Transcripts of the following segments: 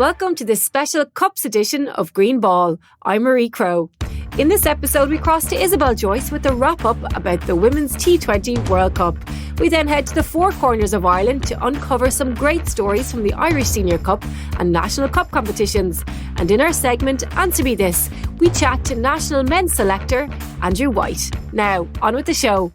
Welcome to this special Cups edition of Green Ball. I'm Marie Crowe. In this episode, we cross to Isobel Joyce with a wrap-up about the Women's T20 World Cup. We then head to the four corners of Ireland to uncover some great stories from the Irish Senior Cup and National Cup competitions. And in our segment, Answer Me This, we chat to National Men's Selector, Andrew White. Now, on with the show.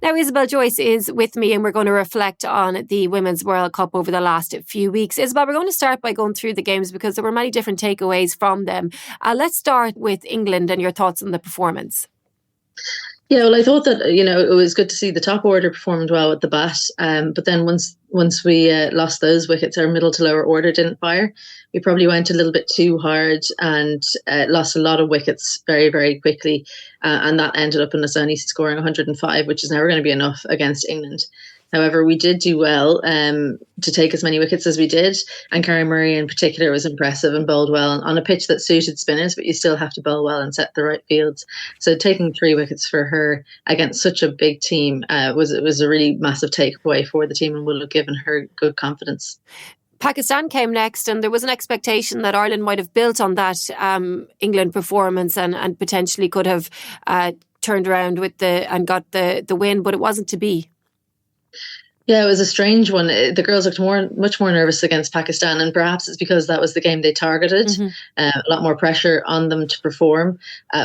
Now, Isobel Joyce is with me and we're going to reflect on the Women's World Cup over the last few weeks. Isobel, we're going to start by going through the games because there were many different takeaways from them. Let's start with England and your thoughts on the performance. Yeah, well, I thought that, it was good to see the top order performed well with the bat. But then once we lost those wickets, our middle to lower order didn't fire. We probably went a little bit too hard and lost a lot of wickets very, very quickly. And that ended up in us only scoring 105, which is never going to be enough against England. However, we did do well to take as many wickets as we did. And Cara Murray in particular was impressive and bowled well on a pitch that suited spinners, but you still have to bowl well and set the right fields. So taking 3 wickets for her against such a big team was a really massive takeaway for the team and would have given her good confidence. Pakistan came next and there was an expectation that Ireland might have built on that England performance and potentially could have turned around and got the win, but it wasn't to be. Yeah, it was a strange one. The girls looked much more nervous against Pakistan, and perhaps it's because that was the game they targeted. A lot more pressure on them to perform.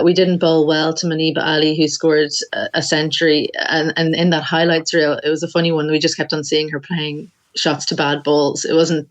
We didn't bowl well to Maniba Ali, who scored a century, and in that highlights reel, it was a funny one. We just kept on seeing her playing shots to bad balls. It wasn't,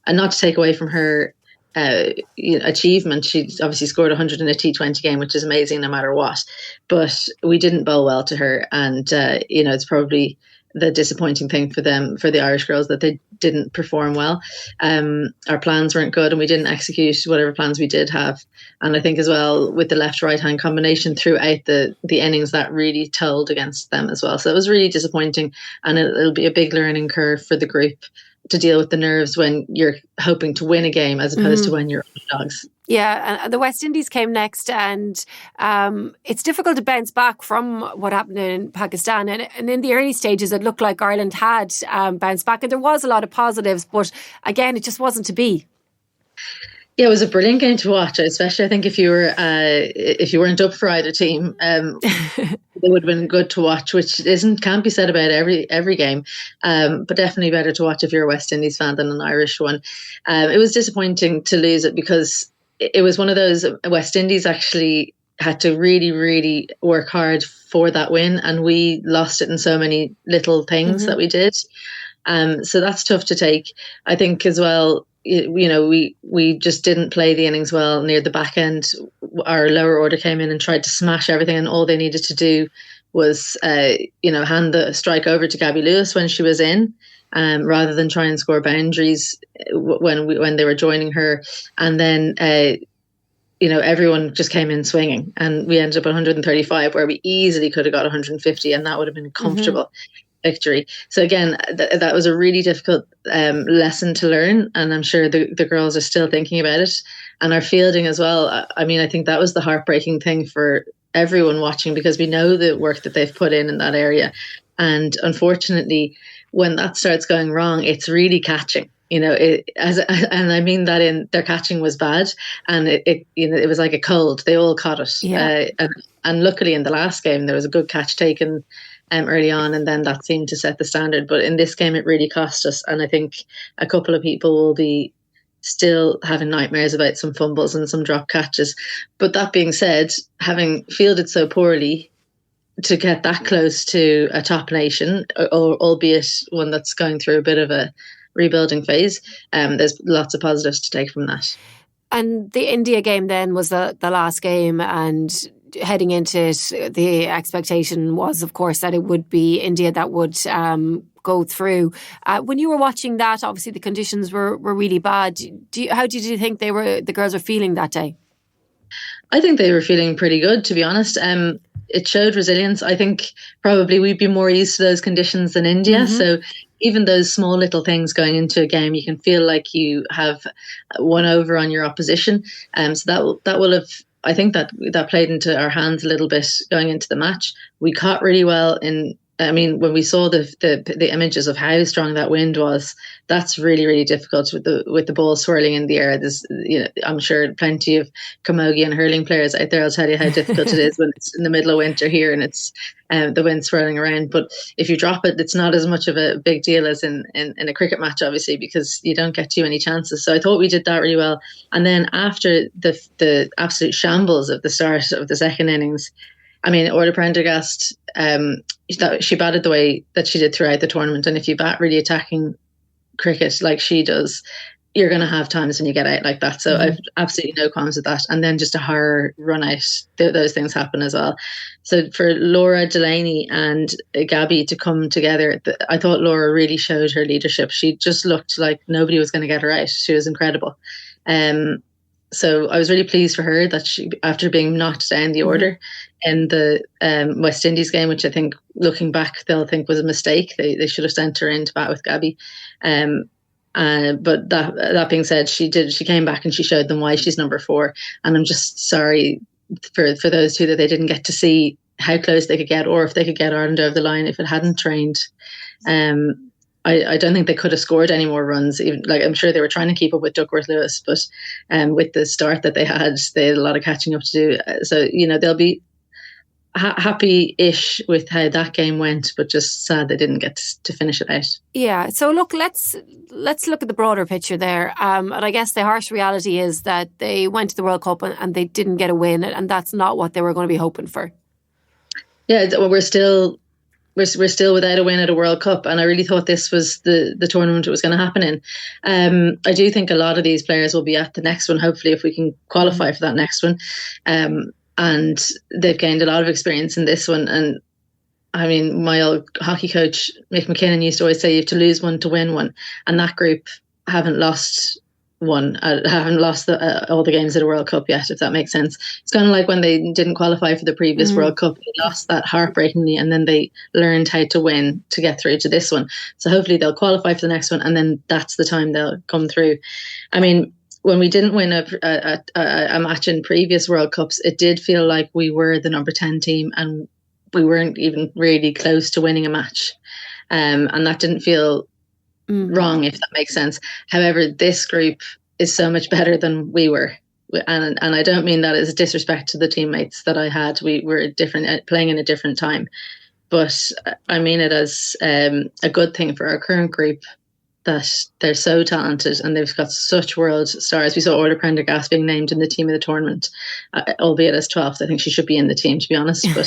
and not to take away from her achievement. She obviously scored 100 in a T20 game, which is amazing no matter what. But we didn't bowl well to her, and it's probably the disappointing thing for them, for the Irish girls, that they didn't perform well. Our plans weren't good and we didn't execute whatever plans we did have. And I think as well with the left-right hand combination throughout the innings, that really told against them as well. So it was really disappointing, and it'll be a big learning curve for the group to deal with the nerves when you're hoping to win a game as opposed to when you're underdogs. Yeah, and the West Indies came next, and it's difficult to bounce back from what happened in Pakistan. And in the early stages, it looked like Ireland had bounced back, and there was a lot of positives, but again, it just wasn't to be. Yeah, it was a brilliant game to watch, especially I think if you weren't up for either team, it would have been good to watch, which can't be said about every game, but definitely better to watch if you're a West Indies fan than an Irish one. It was disappointing to lose it because it was one of those. West Indies actually had to really, really work hard for that win, and we lost it in so many little things that we did. So that's tough to take. I think as well, we just didn't play the innings well near the back end. Our lower order came in and tried to smash everything, and all they needed to do was, hand the strike over to Gabby Lewis when she was in, rather than try and score boundaries when they were joining her. And then, everyone just came in swinging, and we ended up at 135, where we easily could have got 150, and that would have been a comfortable victory. So again, that was a really difficult lesson to learn, and I'm sure the girls are still thinking about it. And our fielding as well. I mean, I think that was the heartbreaking thing for everyone watching, because we know the work that they've put in that area, and unfortunately, when that starts going wrong, it's really catching. And I mean that in their catching was bad, and it was like a cold. They all caught it, and luckily in the last game there was a good catch taken early on, and then that seemed to set the standard. But in this game, it really cost us, and I think a couple of people will be still having nightmares about some fumbles and some drop catches. But that being said, having fielded so poorly, to get that close to a top nation, albeit one that's going through a bit of a rebuilding phase, there's lots of positives to take from that. And the India game then was the last game, and heading into it, the expectation was, of course, that it would be India that would go through. When you were watching that, obviously the conditions were really bad. How did you think the girls were feeling that day? I think they were feeling pretty good, to be honest. It showed resilience. I think probably we'd be more used to those conditions than India. So even those small little things going into a game, you can feel like you have won over on your opposition. So that will have, I think that played into our hands a little bit going into the match. We caught really well in I mean, when we saw the images of how strong that wind was, that's really, really difficult with the ball swirling in the air. There's, I'm sure plenty of camogie and hurling players out there will tell you how difficult it is when it's in the middle of winter here and it's the wind swirling around. But if you drop it, it's not as much of a big deal as in a cricket match, obviously, because you don't get too many chances. So I thought we did that really well. And then after the absolute shambles of the start of the second innings, I mean, Orla Prendergast, she batted the way that she did throughout the tournament. And if you bat really attacking cricket like she does, you're going to have times when you get out like that. So I've absolutely no qualms with that. And then just a horror run out, those things happen as well. So for Laura, Delaney and Gabby to come together, I thought Laura really showed her leadership. She just looked like nobody was going to get her out. She was incredible. So I was really pleased for her that she, after being knocked down the order in the West Indies game, which I think looking back they'll think was a mistake. They should have sent her in to bat with Gabby. But that being said, she came back and she showed them why she's number 4. And I'm just sorry for those two that they didn't get to see how close they could get, or if they could get Ireland over the line if it hadn't trained. I don't think they could have scored any more runs. Even, like, I'm sure they were trying to keep up with Duckworth Lewis, but with the start that they had a lot of catching up to do. So, they'll be happy-ish with how that game went, but just sad they didn't get to finish it out. Yeah. So look, let's look at the broader picture there. And I guess the harsh reality is that they went to the World Cup and they didn't get a win, and that's not what they were going to be hoping for. Yeah, well, we're still without a win at a World Cup, and I really thought this was the tournament it was going to happen in. I do think a lot of these players will be at the next one, hopefully, if we can qualify for that next one. And they've gained a lot of experience in this one. And I mean, my old hockey coach, Mick McKinnon, used to always say you have to lose one to win one. And that group haven't lost all the games at a World Cup yet, if that makes sense. It's kind of like when they didn't qualify for the previous World Cup, they lost that heartbreakingly, and then they learned how to win to get through to this one. So hopefully they'll qualify for the next one, and then that's the time they'll come through. I mean, when we didn't win a match in previous World Cups, it did feel like we were the number 10 team and we weren't even really close to winning a match. And that didn't feel wrong, if that makes sense. However, this group is so much better than we were. And I don't mean that as a disrespect to the teammates that I had. We were playing in a different time. But I mean it as a good thing for our current group, that they're so talented and they've got such world stars. We saw Orla Prendergast being named in the team of the tournament, albeit as 12th. I think she should be in the team, to be honest. But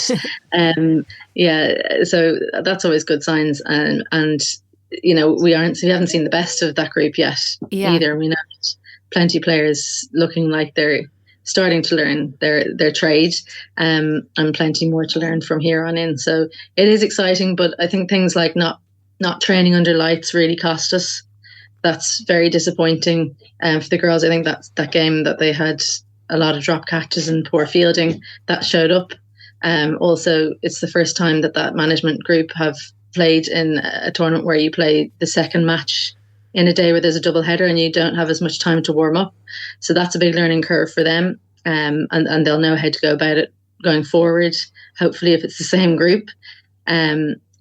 so that's always good signs. And we haven't seen the best of that group yet either. We know plenty of players looking like they're starting to learn their trade, and plenty more to learn from here on in. So it is exciting, but I think things like not training under lights really cost us. That's very disappointing for the girls. I think that game that they had a lot of drop catches and poor fielding, that showed up. Also, it's the first time that management group have played in a tournament where you play the second match in a day where there's a double header and you don't have as much time to warm up. So that's a big learning curve for them, and they'll know how to go about it going forward, hopefully, if it's the same group.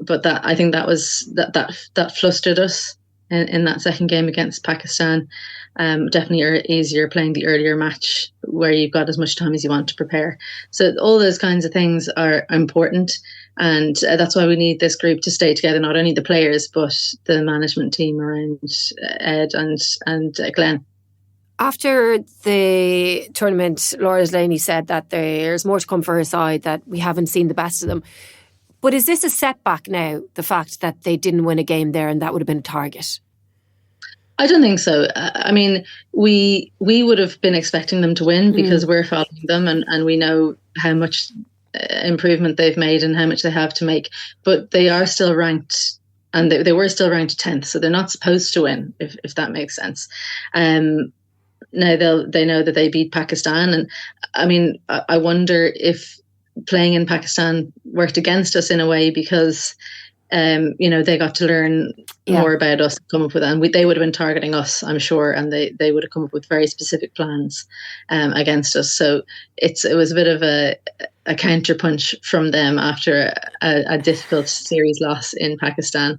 But I think that flustered us in that second game against Pakistan. Definitely easier playing the earlier match where you've got as much time as you want to prepare. So all those kinds of things are important, and that's why we need this group to stay together. Not only the players, but the management team around Ed and Glenn. After the tournament, Laura Delaney said that there's more to come for her side, that we haven't seen the best of them. But is this a setback now, the fact that they didn't win a game there and that would have been a target? I don't think so. I mean, we would have been expecting them to win because we're following them and we know how much improvement they've made and how much they have to make. But they are still ranked, and they were still ranked 10th, so they're not supposed to win, if that makes sense. Now they know that they beat Pakistan, and I mean, I wonder if playing in Pakistan worked against us in a way, because they got to learn more about us, come up with that, and they would have been targeting us, I'm sure, and they would have come up with very specific plans against us. So it was a bit of a a counter punch from them after a difficult series loss in Pakistan.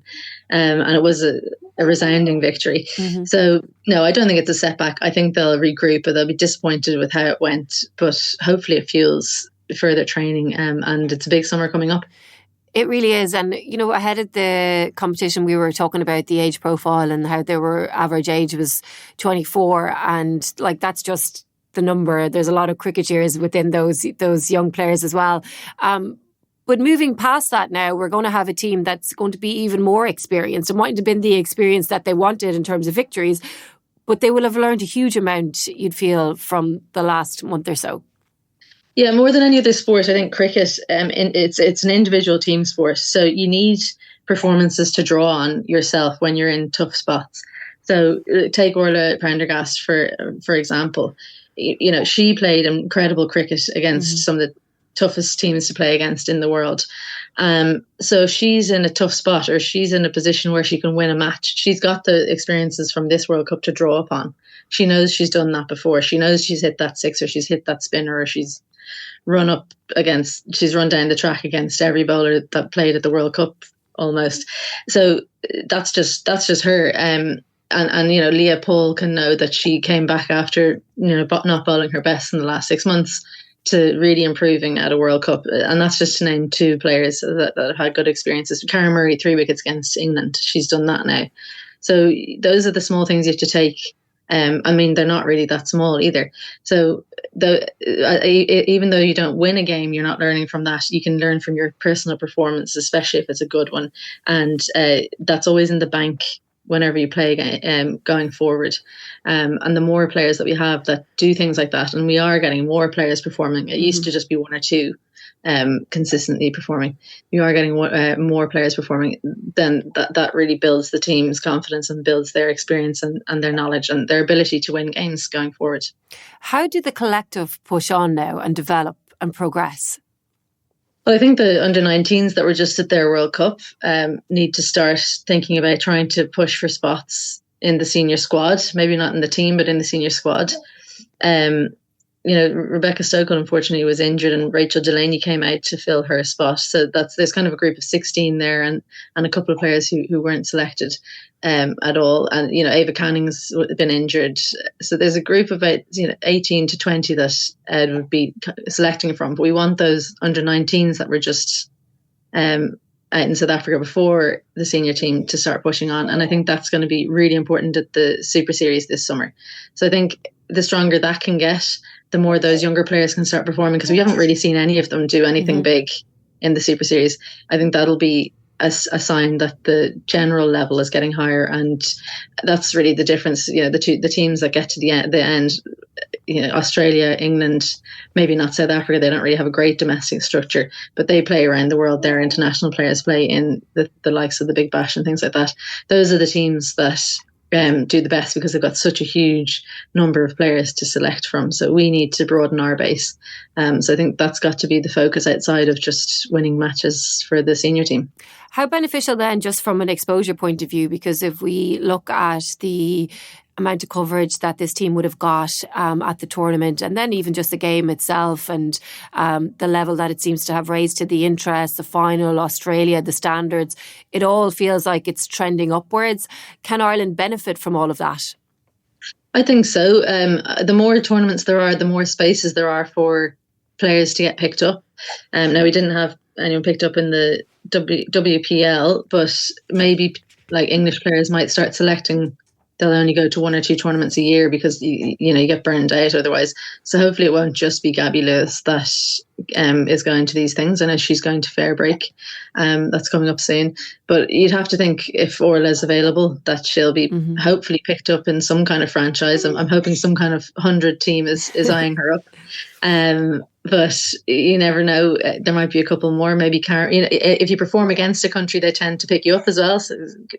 And it was a resounding victory. Mm-hmm. So, no, I don't think it's a setback. I think they'll regroup, but they'll be disappointed with how it went. But hopefully it fuels further training, and it's a big summer coming up. It really is. And, ahead of the competition, we were talking about the age profile and how average age was 24. And that's just the number. There's a lot of cricketers within those young players as well. But moving past that now, we're going to have a team that's going to be even more experienced and mightn't have been the experience that they wanted in terms of victories, but they will have learned a huge amount, you'd feel, from the last month or so. Yeah, more than any other sport, I think cricket, it's an individual team sport. So you need performances to draw on yourself when you're in tough spots. So take Orla Prendergast, for example. She played incredible cricket against some of the toughest teams to play against in the world. So if she's in a tough spot or she's in a position where she can win a match, she's got the experiences from this World Cup to draw upon. She knows she's done that before. She knows she's hit that six or she's hit that spinner or she's run down the track against every bowler that played at the World Cup almost. So that's just her. And Leah Paul can know that she came back after not bowling her best in the last 6 months to really improving at a World Cup. And that's just to name two players that have had good experiences. Karen Murray, 3 wickets against England. She's done that now. So those are the small things you have to take. They're not really that small either. So even though you don't win a game, you're not learning from that. You can learn from your personal performance, especially if it's a good one. And that's always in the bank whenever you play going forward. And the more players that we have that do things like that, and we are getting more players performing. It used to just be one or two consistently performing. You are getting more players performing, then that really builds the team's confidence and builds their experience and their knowledge and their ability to win games going forward. How do the collective push on now and develop and progress? Well, I think the under-19s that were just at their World Cup need to start thinking about trying to push for spots in the senior squad, maybe not in the team, but in the senior squad. Rebecca Stokell unfortunately was injured and Rachel Delaney came out to fill her spot. So there's kind of a group of 16 there and a couple of players who weren't selected at all. And, Ava Canning's been injured. So there's a group of about 18 to 20 that Ed would be selecting from. But we want those under-19s that were just out in South Africa before the senior team to start pushing on. And I think that's going to be really important at the Super Series this summer. So I think the stronger that can get, the more those younger players can start performing, because we haven't really seen any of them do anything big in the Super Series. I think that'll be a sign that the general level is getting higher, and that's really the difference. The teams that get to the end, Australia, England, maybe not South Africa. They don't really have a great domestic structure, but they play around the world. Their international players play in the likes of the Big Bash and things like that. Those are the teams that do the best because they've got such a huge number of players to select from. So we need to broaden our base. So I think that's got to be the focus outside of just winning matches for the senior team. How beneficial then, just from an exposure point of view? Because if we look at the amount of coverage that this team would have got at the tournament, and then even just the game itself, and the level that it seems to have raised to the interest, the final, Australia, the standards, it all feels like it's trending upwards. Can Ireland benefit from all of that? I think so. The more tournaments there are, the more spaces there are for players to get picked up. Now, we didn't have anyone picked up in the WPL, but maybe like English players might start selecting. They'll only go to 1 or 2 tournaments a year because you get burned out otherwise. So hopefully it won't just be Gabby Lewis that is going to these things. I know she's going to Fairbreak. That's coming up soon. But you'd have to think if Orla's available that she'll be hopefully picked up in some kind of franchise. I'm hoping some kind of 100 team is eyeing her up. But you never know. There might be a couple more. Maybe if you perform against a country, they tend to pick you up as well.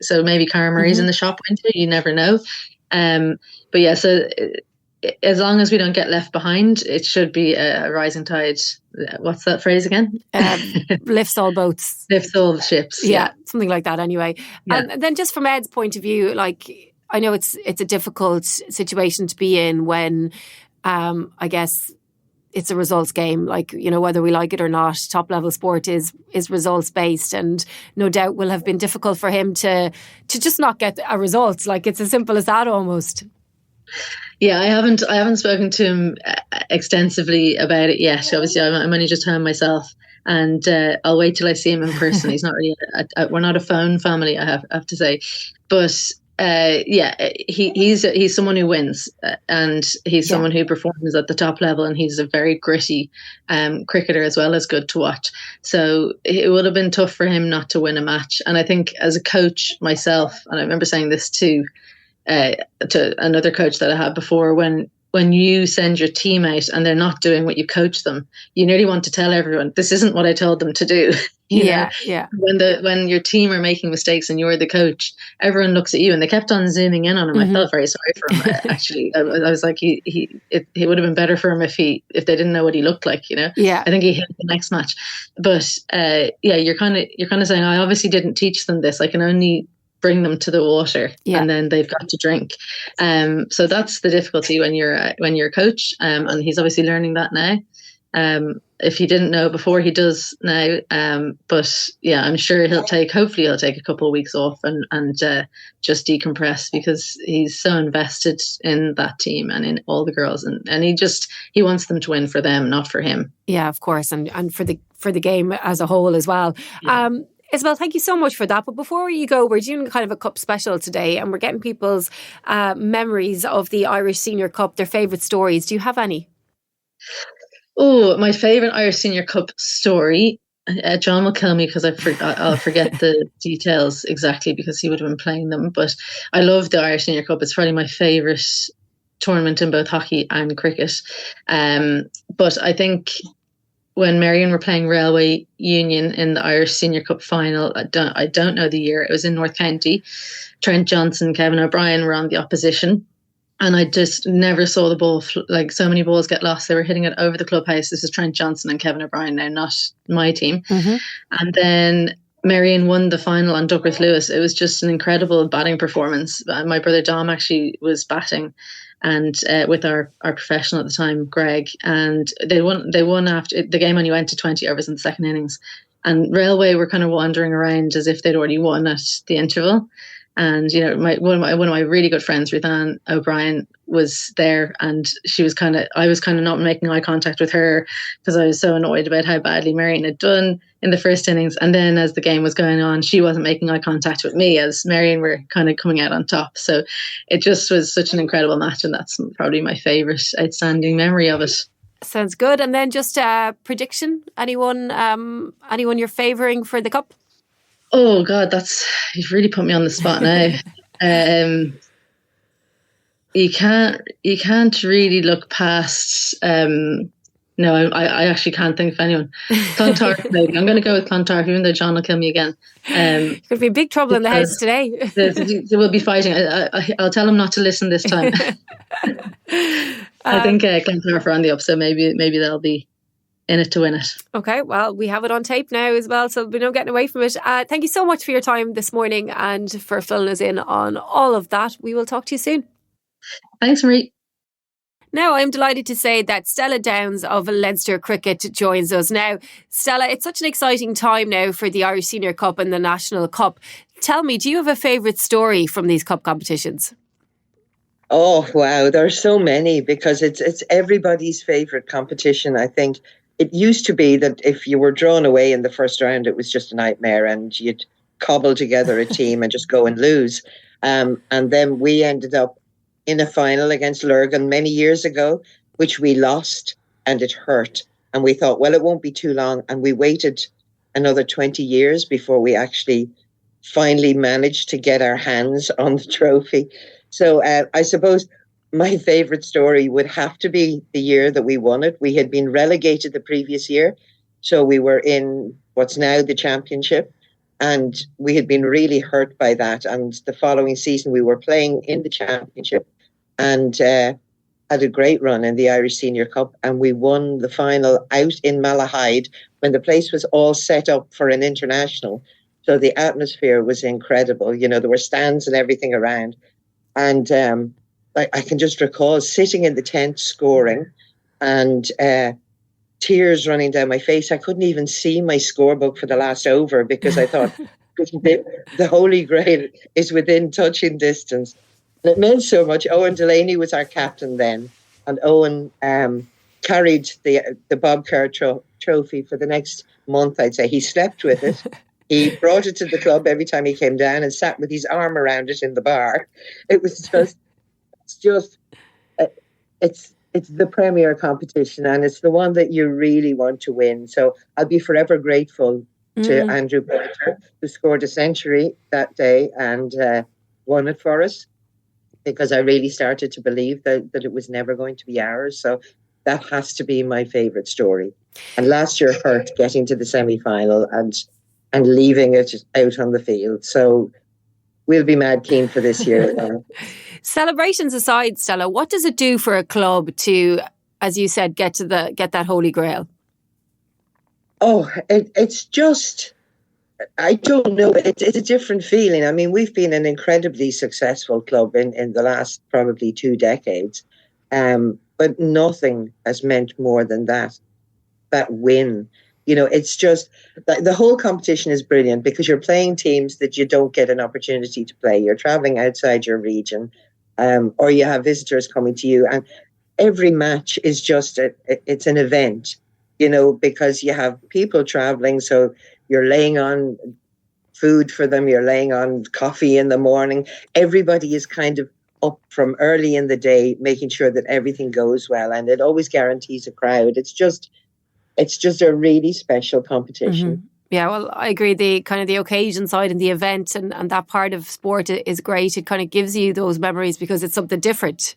So maybe Cara Murray's in the shop winter. You never know. But yeah, so as long as we don't get left behind, it should be a rising tide. What's that phrase again? Lifts all boats. Lifts all ships. Yeah, something like that anyway. Yeah. And then just from Ed's point of view, like, I know it's a difficult situation to be in when, I guess, it's a results game. Like, whether we like it or not, top level sport is results based, and no doubt will have been difficult for him to just not get a result. Like, it's as simple as that almost. Yeah, I haven't spoken to him extensively about it yet. Obviously, I'm only just home myself, and I'll wait till I see him in person. He's not really we're not a phone family, I have to say, but he's someone who wins, and he's someone who performs at the top level, and he's a very gritty cricketer as well as good to watch. So it would have been tough for him not to win a match. And I think as a coach myself, and I remember saying this to another coach that I had before, when you send your team out and they're not doing what you coach them, you nearly want to tell everyone, this isn't what I told them to do. Yeah. When your team are making mistakes and you're the coach, everyone looks at you, and they kept on zooming in on him. I felt very sorry for him. Actually, I was like, it would have been better for him if they didn't know what he looked like. Yeah. I think he hit the next match, but you're kind of saying, I obviously didn't teach them this. I can only bring them to the water, and then they've got to drink. So that's the difficulty when you're a coach, and he's obviously learning that now. If he didn't know before, he does now. But yeah, I'm sure hopefully he'll take a couple of weeks off and just decompress, because he's so invested in that team and in all the girls, and he wants them to win for them, not for him. Yeah, of course, and for the game as a whole as well. Yeah. Isobel, thank you so much for that. But before you go, we're doing kind of a cup special today, and we're getting people's memories of the Irish Senior Cup, their favourite stories. Do you have any? Oh, my favourite Irish Senior Cup story. John will kill me because I'll forget the details exactly, because he would have been playing them. But I love the Irish Senior Cup. It's probably my favourite tournament in both hockey and cricket. But I think when Marion were playing Railway Union in the Irish Senior Cup final, I don't know the year, it was in North County. Trent Johnson, Kevin O'Brien were on the opposition, and I just never saw the ball, like, so many balls get lost. They were hitting it over the clubhouse. This is Trent Johnson and Kevin O'Brien now, not my team. And then Marion won the final on Duckworth Lewis. It was just an incredible batting performance. My brother Dom actually was batting, and with our professional at the time, Greg, and they won after the game. Only went to 20 overs in the second innings, and Railway were kind of wandering around as if they'd already won at the interval. And one of my really good friends, Ruth Ann O'Brien, was there, and I was kind of not making eye contact with her because I was so annoyed about how badly Marion had done in the first innings. And then as the game was going on, she wasn't making eye contact with me as Marion were kind of coming out on top. So it just was such an incredible match, and that's probably my favourite outstanding memory of it. Sounds good. And then just a prediction. Anyone you're favouring for the cup? Oh God, you've really put me on the spot now. You can't really look past. No, I actually can't think of anyone. Clontarf, maybe. I'm going to go with Clontarf, even though John will kill me again. Could be big trouble in the house today. They will be fighting. I'll tell him not to listen this time. I think Clontarf are on the up, so maybe they'll be in it to win it. Okay, well, we have it on tape now as well, so there'll be no getting away from it. Thank you so much for your time this morning and for filling us in on all of that. We will talk to you soon. Thanks, Marie. Now, I'm delighted to say that Stella Downes of Leinster Cricket joins us. Now, Stella, it's such an exciting time now for the Irish Senior Cup and the National Cup. Tell me, do you have a favourite story from these cup competitions? Oh, wow. There are so many, because it's everybody's favourite competition, I think. It used to be that if you were drawn away in the first round, it was just a nightmare and you'd cobble together a team and just go and lose. And then we ended up in a final against Lurgan many years ago, which we lost, and it hurt. And we thought, well, it won't be too long. And we waited another 20 years before we actually finally managed to get our hands on the trophy. So I suppose my favourite story would have to be the year that we won it. We had been relegated the previous year. So we were in what's now the championship. And we had been really hurt by that. And the following season, we were playing in the championship and had a great run in the Irish Senior Cup. And we won the final out in Malahide when the place was all set up for an international. So the atmosphere was incredible. You know, there were stands and everything around. And I can just recall sitting in the tent scoring and tears running down my face. I couldn't even see my scorebook for the last over because I thought the Holy Grail is within touching distance. And it meant so much. Owen Delaney was our captain then, and Owen carried the Bob Kerr trophy for the next month, I'd say. He slept with it. He brought it to the club every time he came down and sat with his arm around it in the bar. It was it's the premier competition, and it's the one that you really want to win. So I'll be forever grateful to Andrew Pointer, who scored a century that day and won it for us, because I really started to believe that it was never going to be ours. So that has to be my favourite story. And last year hurt getting to the semi-final and leaving it out on the field. So we'll be mad keen for this year. Celebrations aside, Stella, what does it do for a club to, as you said, get that Holy Grail? Oh, it's just, I don't know. It's a different feeling. I mean, we've been an incredibly successful club in the last probably 2 decades. But nothing has meant more than that win. You know, it's just, the whole competition is brilliant because you're playing teams that you don't get an opportunity to play. You're traveling outside your region, or you have visitors coming to you. And every match is just, it's an event, you know, because you have people traveling. So you're laying on food for them. You're laying on coffee in the morning. Everybody is kind of up from early in the day, making sure that everything goes well. And it always guarantees a crowd. It's just a really special competition. Mm-hmm. Yeah, well, I agree. The kind of the occasion side and the event and that part of sport is great. It kind of gives you those memories because it's something different.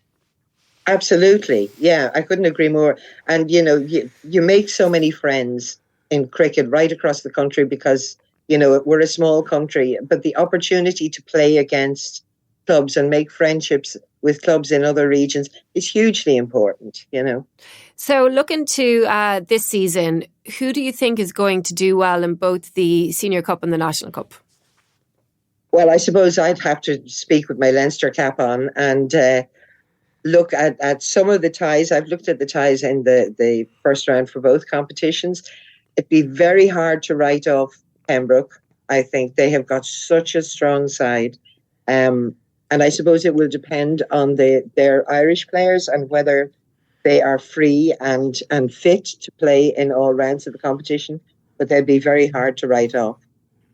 Absolutely. Yeah, I couldn't agree more. And, you know, you make so many friends in cricket right across the country because, you know, we're a small country, but the opportunity to play against clubs and make friendships with clubs in other regions is hugely important, you know. So looking to this season, who do you think is going to do well in both the Senior Cup and the National Cup? Well, I suppose I'd have to speak with my Leinster cap on and look at some of the ties. I've looked at the ties in the first round for both competitions. It'd be very hard to write off Pembroke. I think they have got such a strong side. And I suppose it will depend on their Irish players and whether they are free and fit to play in all rounds of the competition. But they'd be very hard to write off.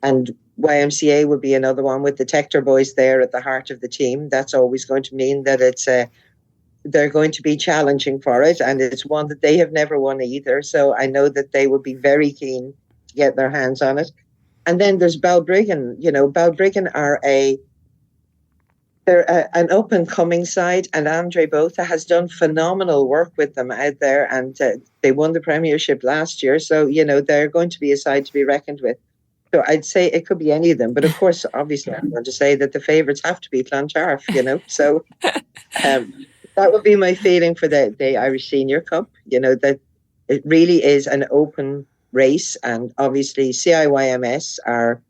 And YMCA will be another one with the Tector boys there at the heart of the team. That's always going to mean that they're going to be challenging for it. And it's one that they have never won either. So I know that they will be very keen to get their hands on it. And then there's Balbriggan. You know, Balbriggan are they're an up-and-coming side, and Andre Botha has done phenomenal work with them out there, and they won the Premiership last year. So, you know, they're going to be a side to be reckoned with. So I'd say it could be any of them. But, of course, obviously, I'm going to say that the favourites have to be Clontarf, you know. So that would be my feeling for the Irish Senior Cup, you know, that it really is an open race. And, obviously, CIYMS are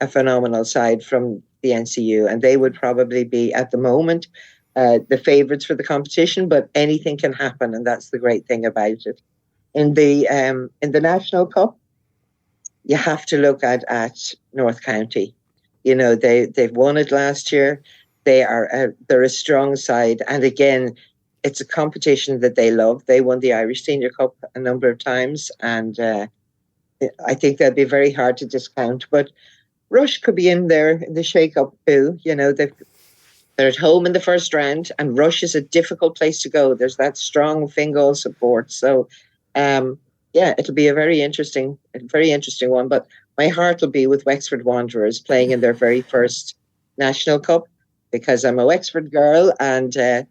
a phenomenal side from the NCU, and they would probably be at the moment the favourites for the competition, but anything can happen, and that's the great thing about it. In the National Cup, you have to look at North County. You know, they've won it last year. They're a strong side, and again, it's a competition that they love. They won the Irish Senior Cup a number of times, and I think they'll be very hard to discount. But Rush could be in there in the shake-up too. You know, they're at home in the first round, and Rush is a difficult place to go. There's that strong Fingal support. So, yeah, it'll be a very interesting one. But my heart will be with Wexford Wanderers playing in their very first National Cup, because I'm a Wexford girl, and they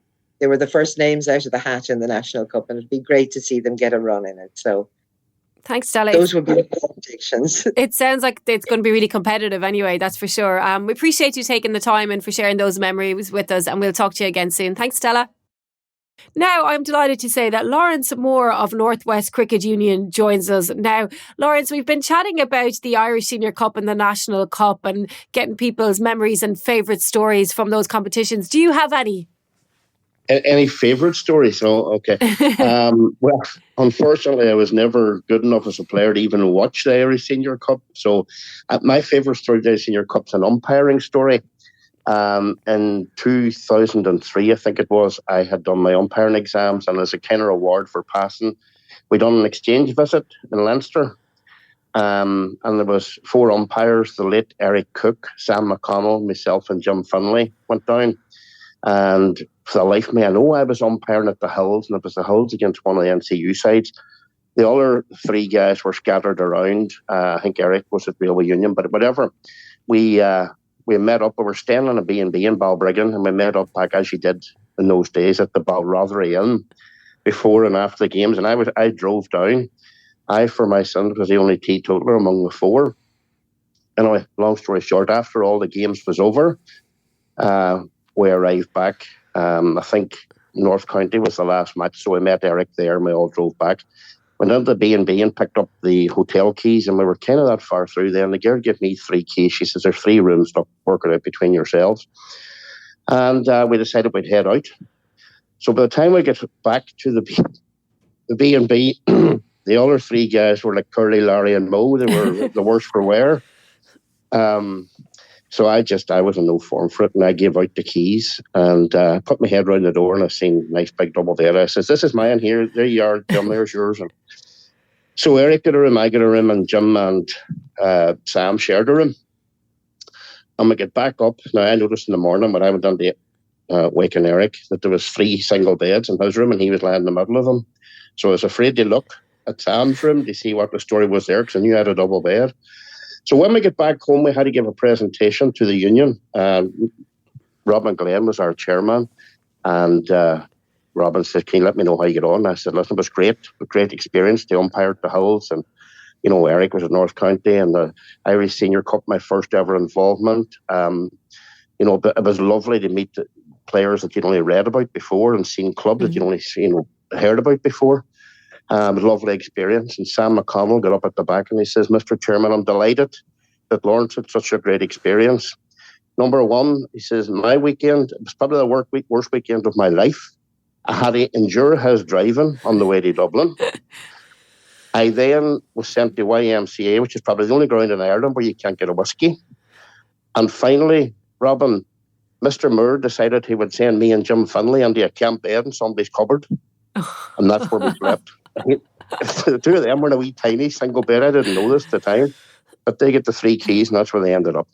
were the first names out of the hat in the National Cup, and it'd be great to see them get a run in it. So, thanks, Stella. Those would be the predictions. It sounds like it's going to be really competitive anyway, that's for sure. We appreciate you taking the time and for sharing those memories with us, and we'll talk to you again soon. Thanks, Stella. Now, I'm delighted to say that Lawrence Moore of Northwest Cricket Union joins us. Now, Lawrence, we've been chatting about the Irish Senior Cup and the National Cup and getting people's memories and favourite stories from those competitions. Do you have any? Any favourite stories? Oh, okay. Well, unfortunately, I was never good enough as a player to even watch the Irish Senior Cup. So my favourite story of the Senior Cup's an umpiring story. In 2003, I think it was, I had done my umpiring exams, and as a kind of reward for passing, we done an exchange visit in Leinster. And there was 4 umpires, the late Eric Cook, Sam McConnell, myself and Jim Finlay went down. And for the life of me, I know I was umpiring at the Hills, and it was the Hills against one of the NCU sides. The other 3 guys were scattered around. I think Eric was at Railway Union, but whatever. We met up. We were staying in a B&B in Balbriggan, and we met up back as you did in those days at the Balrothery Inn before and after the games. And I drove down. I, for my son, was the only teetotaler among the 4. Anyway, long story short, after all the games was over, we arrived back. I think North County was the last match, so we met Eric there and we all drove back. Went into the B&B and picked up the hotel keys, and we were kind of that far through then. The girl gave me 3 keys. She says, there's 3 rooms, to work it out between yourselves. And we decided we'd head out. So by the time we get back to the B&B, the other 3 guys were like Curly, Larry and Mo. They were the worst for wear. So I was in no form for it, and I gave out the keys and put my head round the door, and I seen a nice big double bed. I says, this is mine here. There you are, Jim, there's yours. And so Eric got a room, I got a room, and Jim and Sam shared a room. And we get back up. Now, I noticed in the morning when I went down to waking Eric that there was 3 single beds in his room, and he was lying in the middle of them. So I was afraid to look at Sam's room to see what the story was there, because I knew I had a double bed. So when we get back home, we had to give a presentation to the union. Robin Glenn was our chairman, and Robin said, can you let me know how you get on? And I said, listen, it was great, a great experience. The umpire at the Hills, and Eric was at North County, and the Irish Senior Cup, my first ever involvement. But it was lovely to meet the players that you'd only read about before and seen clubs that you'd only heard about before. It was a lovely experience. And Sam McConnell got up at the back and he says, Mr. Chairman, I'm delighted that Lawrence had such a great experience. Number 1, he says, my weekend, it was probably the worst weekend of my life. I had to endure his driving on the way to Dublin. I then was sent to YMCA, which is probably the only ground in Ireland where you can't get a whiskey. And finally, Robin, Mr. Moore decided he would send me and Jim Finlay into a camp bed in somebody's cupboard. And that's where we slept. The 2 of them were in a wee tiny single bed. I didn't know this at the time, but they get the 3 keys, and that's where they ended up.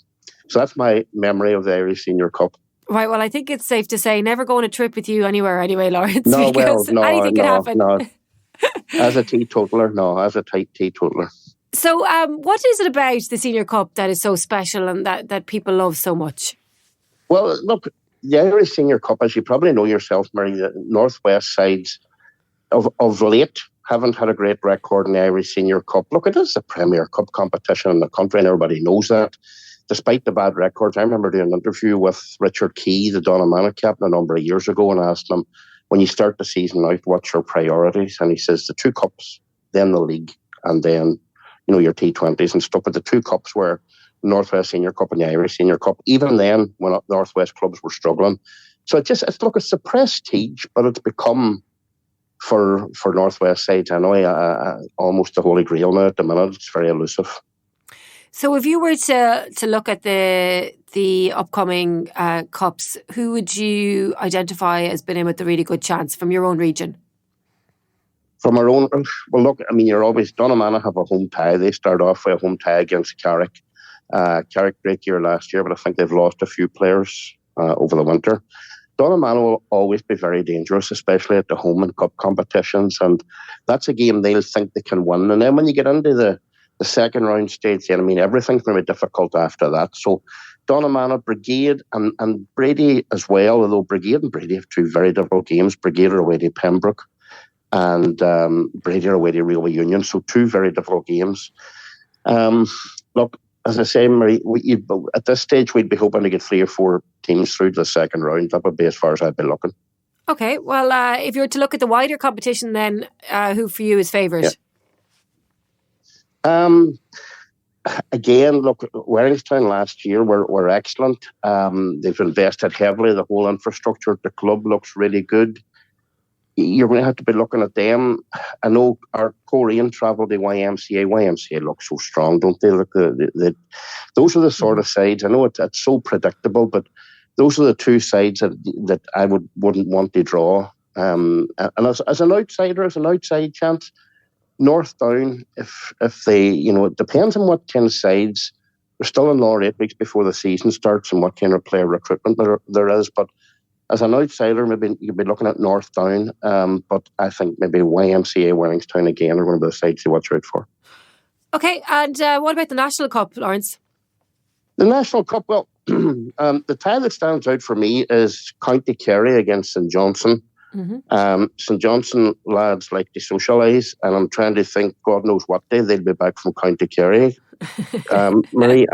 So that's my memory of the Irish Senior Cup. Right, well, I think it's safe to say never go on a trip with you anywhere anyway, Lawrence. No, anything can happen. No. As a teetotaler, as a tight teetotaler. So what is it about the Senior Cup that is so special and that people love so much? Well, look, the Irish Senior Cup, as you probably know yourself, Mary, the Northwest sides of late haven't had a great record in the Irish Senior Cup. Look, it is the premier cup competition in the country, and everybody knows that. Despite the bad records, I remember doing an interview with Richard Key, the Donaghmana captain, a number of years ago, and asked him, when you start the season out, what's your priorities? And he says the 2 cups, then the league, and then your T20s and stuff. But the 2 cups were the Northwest Senior Cup and the Irish Senior Cup. Even then, when Northwest clubs were struggling, so it's a prestige, but it's become for Northwest sides, I know, almost the holy grail now at the minute. It's very elusive. So if you were to look at the upcoming cups, who would you identify as being in with a really good chance from your own region? From our own, well, look, I mean, you're always, Donaghmana have a home tie. They start off with a home tie against Carrick. Carrick, great year last year, but I think they've lost a few players over the winter. Donaghmana will always be very dangerous, especially at the home and cup competitions, and that's a game they'll think they can win. And then when you get into the second round stage, I mean, everything's going to be difficult after that. So Donaghmana, Brigade, and Brady as well, although Brigade and Brady have 2 very difficult games. Brigade are away to Pembroke, and Brady are away to Railway Union, so 2 very difficult games. Look, as I say, Marie, at this stage, we'd be hoping to get 3 or 4 teams through to the second round. That would be as far as I'd be looking. Okay, well, if you were to look at the wider competition then, who for you is favourite? Yeah. again, look, Warringstown last year were excellent. They've invested heavily. The whole infrastructure at the club looks really good. You're going to have to be looking at them. I know our Korean travel to YMCA. YMCA looks so strong, don't they? Look, those are the sort of sides. I know it's so predictable, but those are the two sides that I wouldn't want to draw. And as an outsider, as an outside chance, North Down, if they, it depends on what kind of sides. There's still another 8 weeks before the season starts and what kind of player recruitment there is. But as an outsider, maybe you'd be looking at North Down. But I think maybe YMCA, Warringstown again are one of the sides to watch out for. Okay, and what about the National Cup, Lawrence? The National Cup, well, the tie that stands out for me is County Kerry against St Johnstone. Mm-hmm. St Johnstone lads like to socialise, and I'm trying to think, God knows what day they'll be back from County Kerry. Marie,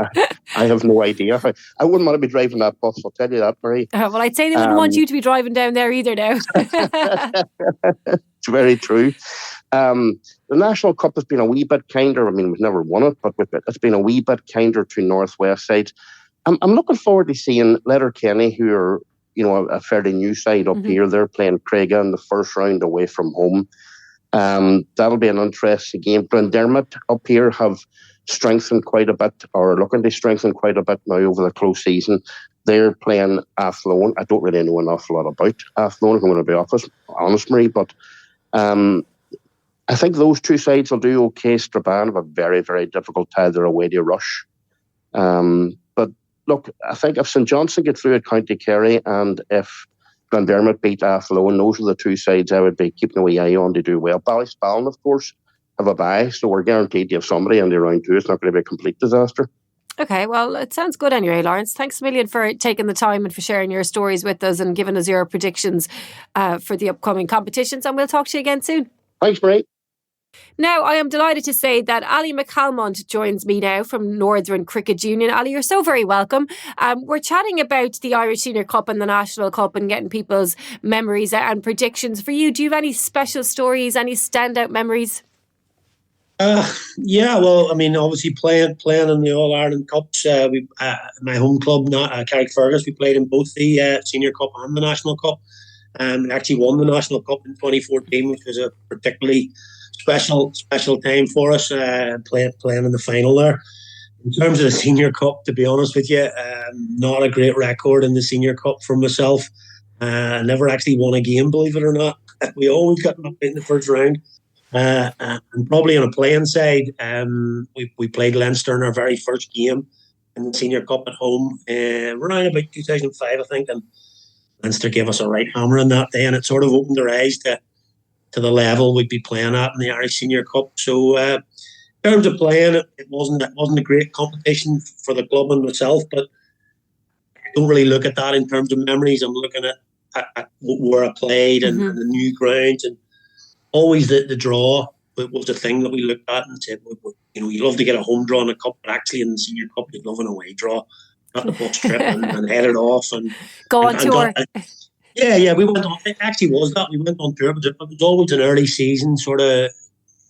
I have no idea. I wouldn't want to be driving that bus, I'll tell you that, Marie. Well, I'd say they wouldn't want you to be driving down there either now. It's very true. The National Cup has been a wee bit kinder. I mean, we've never won it, but it's been a wee bit kinder to Northwest sides. I'm looking forward to seeing Letterkenny, who are a fairly new side up here. They're playing Craiga in the first round away from home. That'll be an interesting game. Glendermot up here have strengthened quite a bit, or looking to strengthen quite a bit now over the close season. They're playing Athlone. I don't really know an awful lot about Athlone, if I'm going to be honest, Marie, but I think those two sides will do okay. Strabane have a very, very difficult tie. They're away to Rush. But look, I think if St Johnstone get through at County Kerry and if Glendermot beat Athlone, those are the two sides I would be keeping a wee eye on to do well. Ballyspalin, of course, have a bye, so we're guaranteed to have somebody in the round two. It's not going to be a complete disaster. Okay, well, it sounds good anyway, Lawrence. Thanks a million for taking the time and for sharing your stories with us and giving us your predictions for the upcoming competitions, and we'll talk to you again soon. Thanks, Marie. Now, I am delighted to say that Ally McCalmont joins me now from Northern Cricket Union. Ally, you're so very welcome. We're chatting about the Irish Senior Cup and the National Cup and getting people's memories and predictions. For you, do you have any special stories, any standout memories? Yeah, well, I mean, obviously playing in the All-Ireland Cups. My home club, Carrickfergus, we played in both the Senior Cup and the National Cup. And actually won the National Cup in 2014, which was a particularly special time for us, playing in the final there. In terms of the Senior Cup, to be honest with you, not a great record in the Senior Cup for myself. I never actually won a game, believe it or not. We always got knocked out in the first round. And probably on a playing side, we played Leinster in our very first game in the Senior Cup at home around about 2005, I think, and Leinster gave us a right hammer on that day, and it sort of opened our eyes to the level we'd be playing at in the Irish Senior Cup. So in terms of playing, it wasn't a great competition for the club and myself, but I don't really look at that in terms of memories. I'm looking at where I played and the new grounds, and always the draw was the thing that we looked at and said, you love to get a home draw in a cup, but actually in the Senior Cup, you'd love an away draw. Got the bus trip and headed off and go on tour. Yeah, we went on. It actually was that we went on tour, but it was always an early season sort of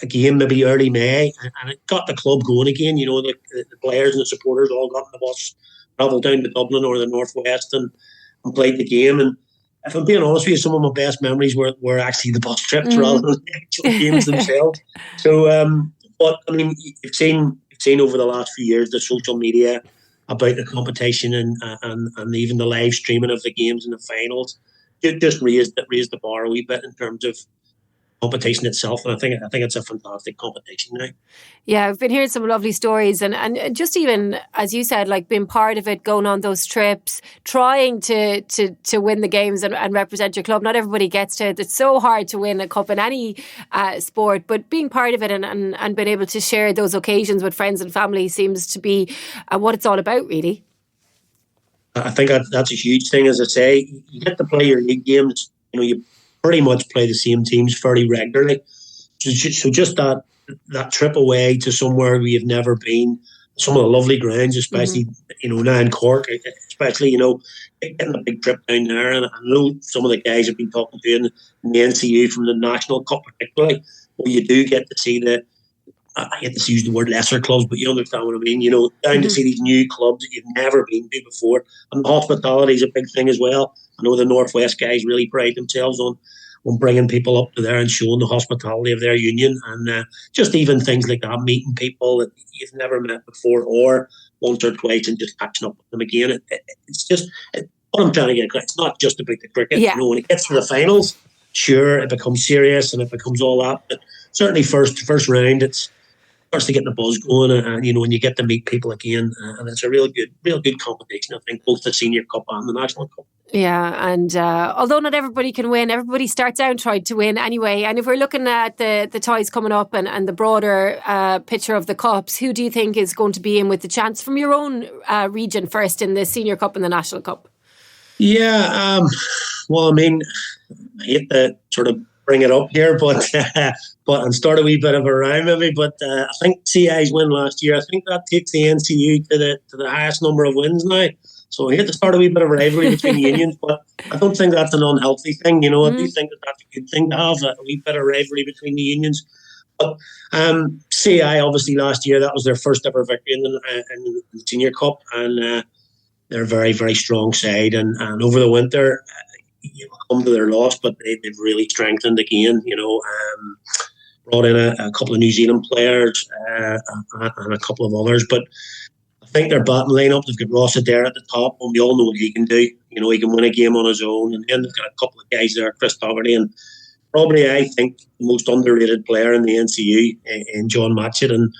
a game, maybe early May, and it got the club going again. The players and the supporters all got on the bus, travelled down to Dublin or the Northwest and played the game. And if I'm being honest with you, some of my best memories were actually the bus trips rather than the actual games themselves. So, but I mean, you've seen over the last few years the social media about the competition and even the live streaming of the games and the finals. It just raised the bar a wee bit in terms of competition itself, and I think it's a fantastic competition now. Yeah, I've been hearing some lovely stories, and just even as you said, like being part of it, going on those trips, trying to win the games and represent your club. Not everybody gets to it. It's so hard to win a cup in any sport, but being part of it and being able to share those occasions with friends and family seems to be what it's all about, really. I think that's a huge thing. As I say, you get to play your league games. You pretty much play the same teams fairly regularly. So just that trip away to somewhere we have never been, some of the lovely grounds, especially now in Cork, especially getting a big trip down there. And I know some of the guys have been talking to in the NCU from the National Cup particularly, where you do get to see the I hate to use the word lesser clubs, but you understand what I mean. You know, down to see these new clubs that you've never been to before. And hospitality is a big thing as well. I know the Northwest guys really pride themselves on bringing people up to there and showing the hospitality of their union. And just even things like that, meeting people that you've never met before or once or twice and just catching up with them again. It's just what I'm trying to get across. It's not just about the cricket. Yeah. You know, when it gets to the finals, sure, it becomes serious and it becomes all that. But certainly first round, it starts to get the buzz going, and you know, when you get to meet people again, and it's a real good competition. I think both the Senior Cup and the National Cup. Yeah, and although not everybody can win, everybody starts out trying to win anyway. And if we're looking at the ties coming up and the broader picture of the cups, who do you think is going to be in with the chance from your own region first in the Senior Cup and the National Cup? Yeah, well, I mean, I hate to sort of bring it up here, but and start a wee bit of a rhyme maybe. But I think CI's win last year, I think that takes the NCU to the highest number of wins now. So I hate to start a wee bit of a rivalry between the unions, but I don't think that's an unhealthy thing. You know, I do think that's a good thing to have, a wee bit of rivalry between the unions. But CI, obviously, last year, that was their first ever victory in the Senior Cup, and they're a very, very strong side. And over the winter, come to their loss, but they've really strengthened again. You know, brought in a couple of New Zealand players and a couple of others, but I think their batting lineup, they've got Ross Adair at the top, and we all know what he can do. You know, he can win a game on his own, and then they've got a couple of guys there, Chris Doherty, and probably I think the most underrated player in the NCU in John Matchett. And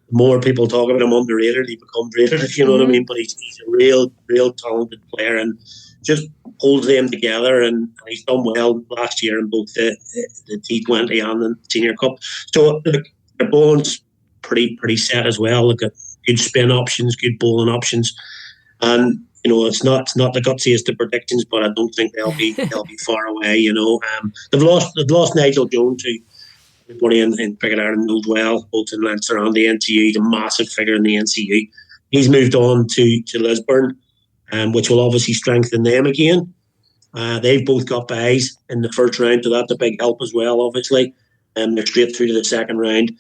the more people talk about him underrated, he becomes rated, if you know what I mean. But he's a real talented player and just holds them together, and he's done well last year in both the T20 and the Senior Cup. So look, their bowling's pretty set as well. They've got good spin options, good bowling options, and you know it's not the gutsiest of predictions, but I don't think they'll be far away. You know, they've lost Nigel Jones, who everybody in Cricket Ireland knows well, both in Leinster and the NCU. He's a massive figure in the NCU. He's moved on to Lisburn, which will obviously strengthen them again. They've both got byes in the first round, so that's a big help as well, obviously. They're straight through to the second round.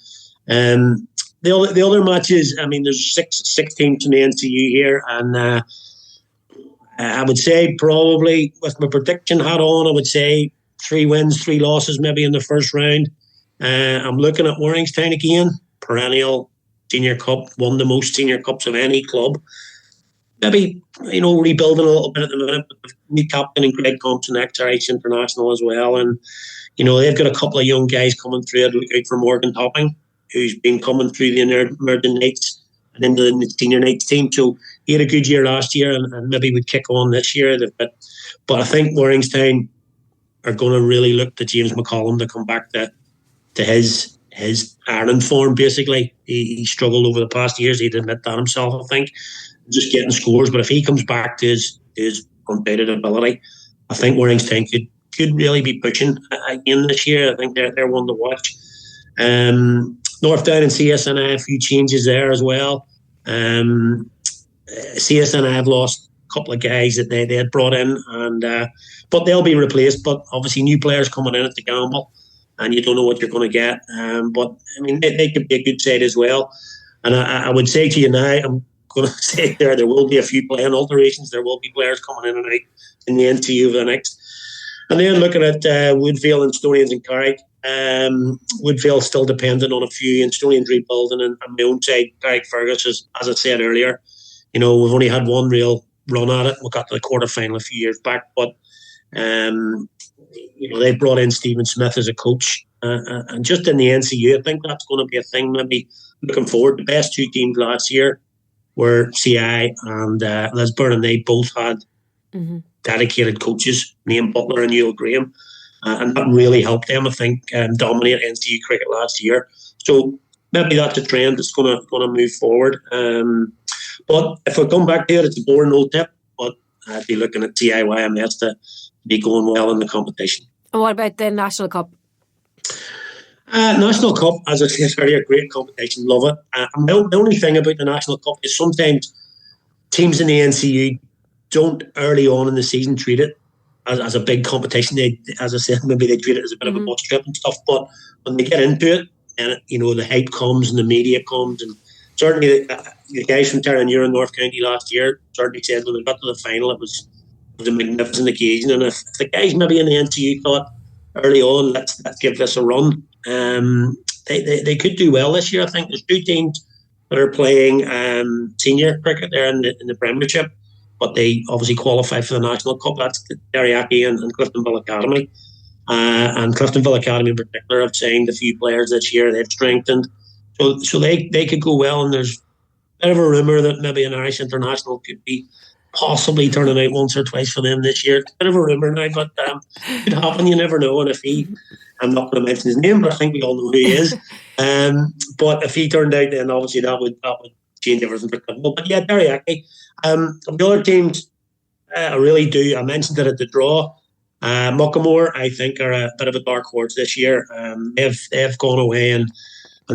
The other matches, I mean, there's six teams in the NCU here, and I would say probably, with my prediction hat on, I would say 3 wins, 3 losses maybe in the first round. I'm looking at Warringstown again, perennial Senior Cup, won the most Senior Cups of any club. Maybe, you know, rebuilding a little bit at the minute, but the new captain and Greg Thompson, ex-Irish international as well. And, you know, they've got a couple of young guys coming through. I'd look out for Morgan Topping, who's been coming through the emerging Knights and into the Senior Knights team. So he had a good year last year and maybe would kick on this year. But I think Warringstown are going to really look to James McCollum to come back to his Ireland form, basically. He struggled over the past years. He'd admit that himself, I think. Just getting scores, but if he comes back to his undoubted ability, I think Warringstown could really be pushing again this year. I think they're one to watch. Northdown and CSNI, a few changes there as well. CSNI have lost a couple of guys that they had brought in, and but they'll be replaced. But obviously, new players coming in at the gamble, and you don't know what you're going to get. But I mean, they could be a good side as well. And I would say to you now, I'm going to say there will be a few playing alterations. There will be players coming in and out in the NCU over the next. And then looking at Woodvale and Stonians and Carrick, Woodvale still dependent on a few, and Stonians rebuilding, and my own side, Carrick Fergus, as I said earlier, you know, we've only had one real run at it. We got to the quarterfinal a few years back, but you know, they brought in Stephen Smith as a coach, and just in the NCU, I think that's going to be a thing. Maybe looking forward, the best 2 teams last year were CI and Lisburn, and they both had dedicated coaches, named Butler and Neil Graham, and that really helped them, I think, dominate NCU cricket last year. So maybe that's a trend that's going to move forward. But if I come back to it, it's a boring old tip, but I'd be looking at TIYMS to be going well in the competition. And what about the National Cup? National Cup, as I said earlier, great competition, love it. The only thing about the National Cup is sometimes teams in the NCU don't early on in the season treat it as a big competition. They, as I said, maybe they treat it as a bit of a bus trip and stuff, but when they get into it, and the hype comes and the media comes, and certainly the guys from Terranure in North County last year certainly said when they got to the final it was a magnificent occasion. And if the guys maybe in the NCU thought early on, let's give this a run, they could do well this year. I think there's 2 teams that are playing senior cricket there in the Premiership, but they obviously qualify for the National Cup. That's Derryackie and Cliftonville Academy. And Cliftonville Academy in particular have signed a few players this year. They've strengthened. So they could go well, and there's a bit of a rumour that maybe an Irish international could be possibly turning out once or twice for them this year. It's a bit of a rumour now, but it could happen. You never know. And if I'm not going to mention his name, but I think we all know who he is. But if he turned out, then obviously that would change everything for Cliftonville. But yeah, Derryackie. The other teams, I really do. I mentioned it at the draw. Muckamore, I think, are a bit of a dark horse this year. They've gone away and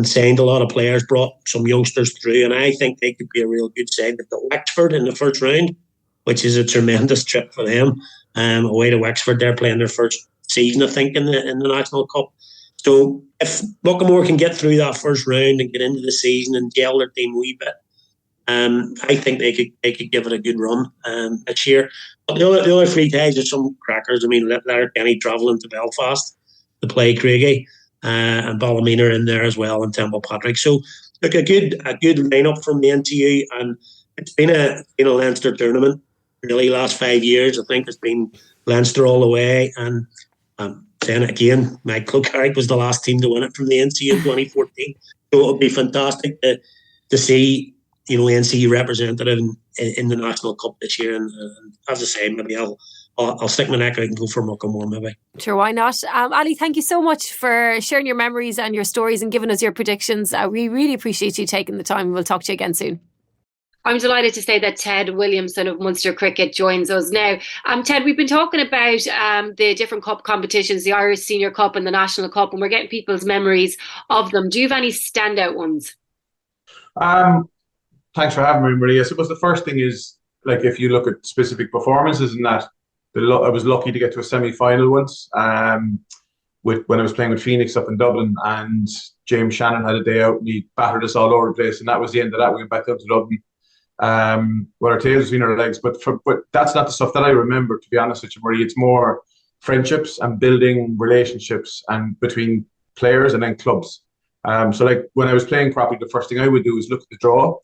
signed a lot of players, brought some youngsters through, and I think they could be a real good side. They've got Wexford in the first round, which is a tremendous trip for them. Away to Wexford, they're playing their first season, I think, in the National Cup. So if Muckamore can get through that first round and get into the season and gel their team a wee bit, I think they could give it a good run next year. But the other 3 ties are some crackers. I mean, Letterkenny travelling to Belfast to play Craigie, and Ballymena in there as well, and Temple Patrick. So look, a good lineup from the NTU, and it's been a Leinster tournament really last 5 years. I think it's been Leinster all the way, and then again, Mike Clocarrick was the last team to win it from the NCU in 2014. So it'll be fantastic to see NCU representative in the National Cup this year. And as I say, maybe I'll stick my neck out and go for Muckamore maybe. Sure, why not? Ali, thank you so much for sharing your memories and your stories and giving us your predictions. We really appreciate you taking the time. We'll talk to you again soon. I'm delighted to say that Ted Williamson of Munster Cricket joins us now. Ted, we've been talking about the different cup competitions, the Irish Senior Cup and the National Cup, and we're getting people's memories of them. Do you have any standout ones? Thanks for having me, Maria. I suppose the first thing is, like, if you look at specific performances in that, I was lucky to get to a semi-final once when I was playing with Phoenix up in Dublin, and James Shannon had a day out and he battered us all over the place, and that was the end of that. We went back up to Dublin with our tails between our legs. But that's not the stuff that I remember, to be honest with you, Marie. It's more friendships and building relationships and between players and then clubs. So like when I was playing properly, the first thing I would do is look at the draw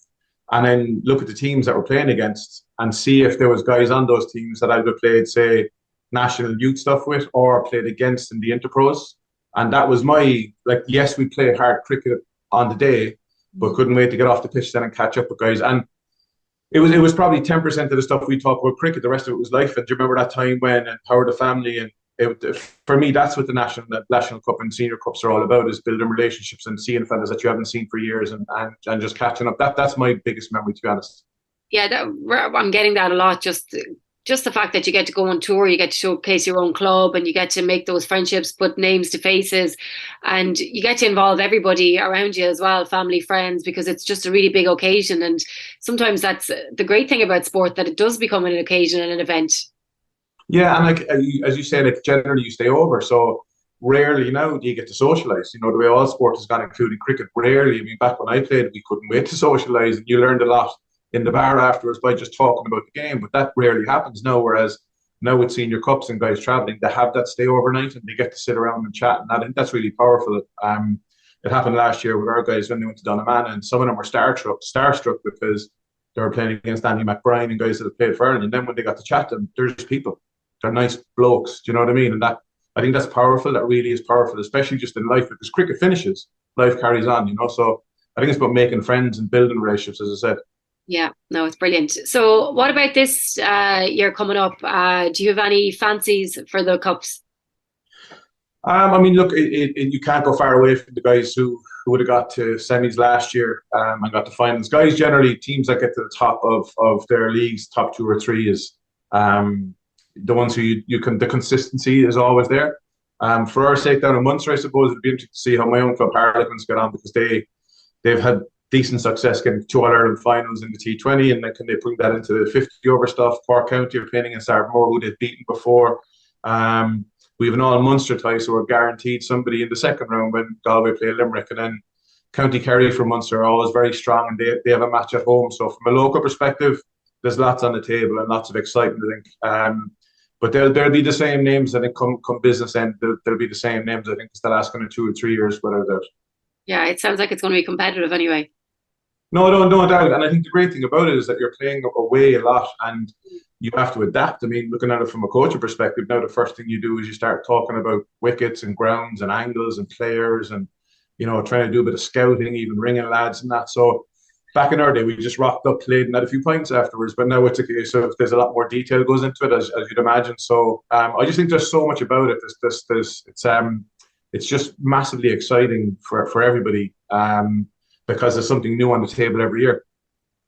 and then look at the teams that we're playing against and see if there was guys on those teams that I would have played, say, national youth stuff with or played against in the interpros. And that was yes, we played hard cricket on the day, but couldn't wait to get off the pitch then and catch up with guys. And it was probably 10% of the stuff we talk about cricket. The rest of it was life. And do you remember that time when Empower the Family? And for me, that's what the National Cup and Senior Cups are all about, is building relationships and seeing fellas that you haven't seen for years and just catching up. That's my biggest memory, to be honest. Yeah, I'm getting that a lot. Just the fact that you get to go on tour, you get to showcase your own club, and you get to make those friendships, put names to faces, and you get to involve everybody around you as well, family, friends, because it's just a really big occasion. And sometimes that's the great thing about sport, that it does become an occasion and an event. Yeah, and like as you say, like generally you stay over, so rarely now do you get to socialise. The way all sport has gone, including cricket, rarely. I mean, back when I played, we couldn't wait to socialise, and you learned a lot in the bar afterwards by just talking about the game, but that rarely happens now. Whereas now with Senior Cups and guys travelling, they have that stay overnight and they get to sit around and chat, and I think that's really powerful. It happened last year with our guys when they went to Donaghmana, and some of them were starstruck because they were playing against Andy McBride and guys that had played for Ireland, and then when they got to chat to them, there's people. They're nice blokes, do you know what I mean? And that, I think that's powerful. That really is powerful, especially just in life, because cricket finishes, life carries on, So I think it's about making friends and building relationships, as I said. Yeah, no, it's brilliant. So what about this year coming up? Do you have any fancies for the Cups? I mean, look, you can't go far away from the guys who would have got to semis last year and got to finals. Guys, generally, teams that get to the top of their leagues, top 2 or 3 is the ones who you can, the consistency is always there. For our sake down in Munster, I suppose it'd be interesting to see how my own club Harlequins get on, because they've had decent success getting 2 All-Ireland finals in the T20, and then can they bring that into the 50 over stuff? Cork County are playing against Ardmore, who they've beaten before. we have an all-Munster tie, so we're guaranteed somebody in the second round when Galway play Limerick. And then County Kerry for Munster are always very strong, and they have a match at home. So from a local perspective, there's lots on the table and lots of excitement, I think. But there'll be the same names, I think, come business end. There'll be the same names, I think, it's the last kind of 2 or 3 years, without doubt. Yeah, it sounds like it's going to be competitive anyway. No doubt. And I think the great thing about it is that you're playing away a lot and you have to adapt. I mean, looking at it from a coaching perspective, now the first thing you do is you start talking about wickets and grounds and angles and players and, trying to do a bit of scouting, even ringing lads and that. So back in our day, we just rocked up, played and had a few pints afterwards. But now it's a case of there's a lot more detail goes into it, as you'd imagine. So I just think there's so much about it. It's just massively exciting for everybody. Because there's something new on the table every year.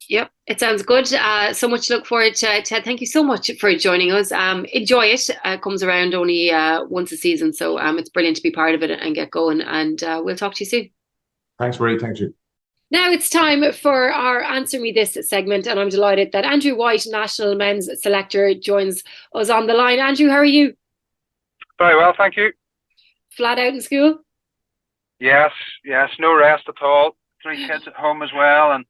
Yep, it sounds good. So much to look forward to. Ted, thank you so much for joining us. Enjoy it. Comes around only once a season, so it's brilliant to be part of it and get going. And we'll talk to you soon. Thanks, Marie. Thank you. Now it's time for our Answer Me This segment, and I'm delighted that Andrew White, National Men's Selector, joins us on the line. Andrew, how are you? Very well, thank you. Flat out in school? Yes, no rest at all. 3 kids at home as well, and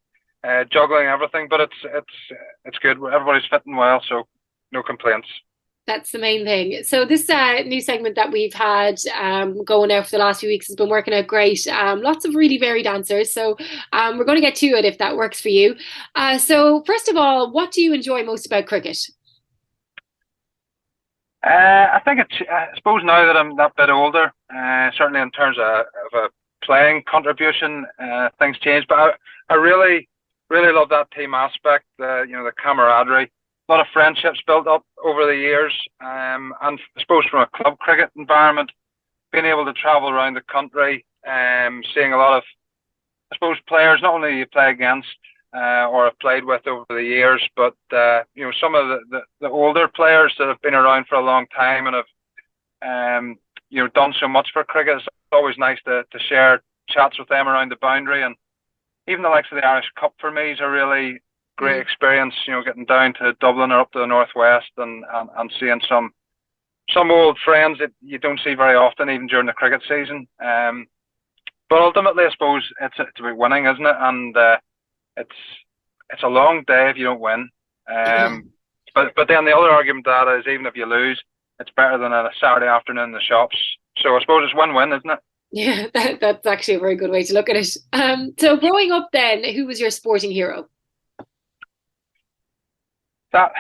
juggling everything. But it's good. Everybody's fitting well, so no complaints. That's the main thing. So this new segment that we've had going out for the last few weeks has been working out great. Lots of really varied answers. So we're going to get to it if that works for you. So first of all, what do you enjoy most about cricket? I think I suppose now that I'm that bit older, certainly in terms of a playing contribution, things change. But I really love that team aspect. The camaraderie, a lot of friendships built up over the years, and I suppose from a club cricket environment, being able to travel around the country, seeing a lot of, I suppose, players not only you play against or have played with over the years, but some of the older players that have been around for a long time and have done so much for cricket. It's always nice to share chats with them around the boundary, and even the likes of the Irish Cup for me is a really great experience. Getting down to Dublin or up to the northwest and seeing some old friends that you don't see very often, even during the cricket season. But ultimately, I suppose it's about winning, isn't it? And it's a long day if you don't win. But then the other argument to that is, even if you lose, it's better than a Saturday afternoon in the shops. So I suppose it's win-win, isn't it? Yeah, that's actually a very good way to look at it. So growing up then, who was your sporting hero? That